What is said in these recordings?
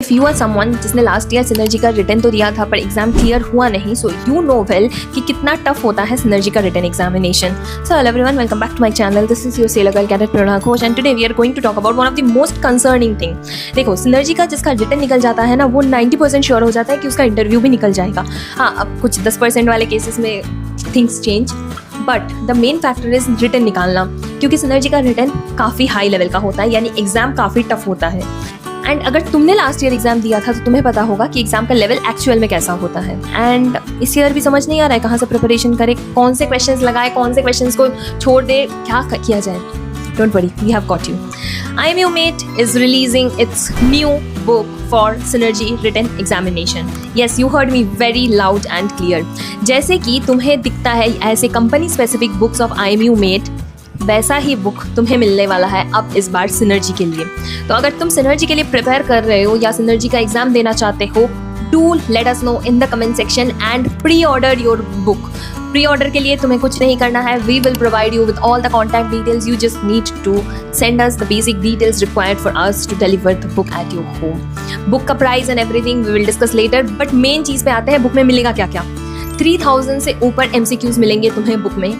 If you are someone जिसने last year synergy का written तो दिया था पर एग्जाम क्लियर हुआ नहीं, सो यू नो वेल कि कितना टफ होता है सिनर्जी का written examination. So hello everyone, welcome back to my channel. This is your sailor girl cadet Prerna Ghosh and today we are going to talk about one of the most concerning thing. देखो, synergy का जिसका written निकल जाता है ना, वो 90% sure हो जाता है कि उसका इंटरव्यू भी निकल जाएगा. हाँ, अब कुछ 10% वाले केसेस में things change, but the main factor is written निकालना, क्योंकि सिनर्जी का रिटन काफ़ी हाई लेवल का होता है, यानी एग्जाम काफ़ी टफ होता है. एंड अगर तुमने लास्ट ईयर एग्जाम दिया था तो तुम्हें पता होगा कि एग्जाम का लेवल एक्चुअल में कैसा होता है. एंड इस ईयर भी समझ नहीं आ रहा है कहाँ से प्रिपरेशन करें, कौन से क्वेश्चंस लगाए, कौन से क्वेश्चंस को छोड़ दे, क्या किया जाए. Don't worry, we have got you. IMU Mate is releasing its new book for Synergy Written Examination. Yes, you heard me very loud and clear. जैसे कि तुम्हें दिखता है ऐसे company specific books of IMU Mate, वैसा ही book तुम्हें मिलने वाला है अब इस बार सिनर्जी के लिए. तो अगर तुम सिनर्जी के लिए प्रिपेयर कर रहे हो या सिनर्जी का एग्जाम देना चाहते हो, do let us know in the comment section and pre order your book. Pre order के लिए तुम्हें कुछ नहीं करना है. We will provide you with all the contact details. You just need to send us the basic details required for us to deliver the book at your home. Book का price and everything we will discuss later, but main चीज़ पे आते हैं, book में मिलेगा क्या क्या. 3000 से ऊपर MCQs मिलेंगे तुम्हें बुक में,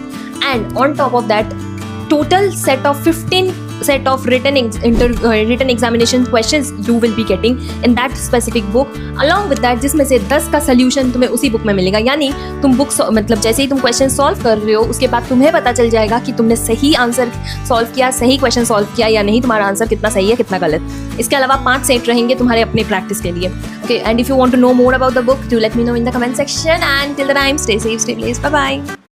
and on top of that total set of 15 set of written examination questions you will be getting in that specific book. along with that, जिसमें से 10 का solution तुम्हें उसी बुक में मिलेगा. यानी तुम बुक मतलब जैसे ही तुम क्वेश्चन सॉल्व कर रहे हो, उसके बाद तुम्हें पता चल जाएगा कि तुमने सही आंसर सॉल्व किया, सही क्वेश्चन सॉल्व किया या नहीं, तुम्हारा आंसर कितना सही है कितना गलत. इसके अलावा 5 सेट रहेंगे तुम्हारे अपने प्रैक्टिस के लिए. Okay, and if you want to know more about the book, do let me know in the comment section. And till the time, stay safe, stay blessed, bye bye.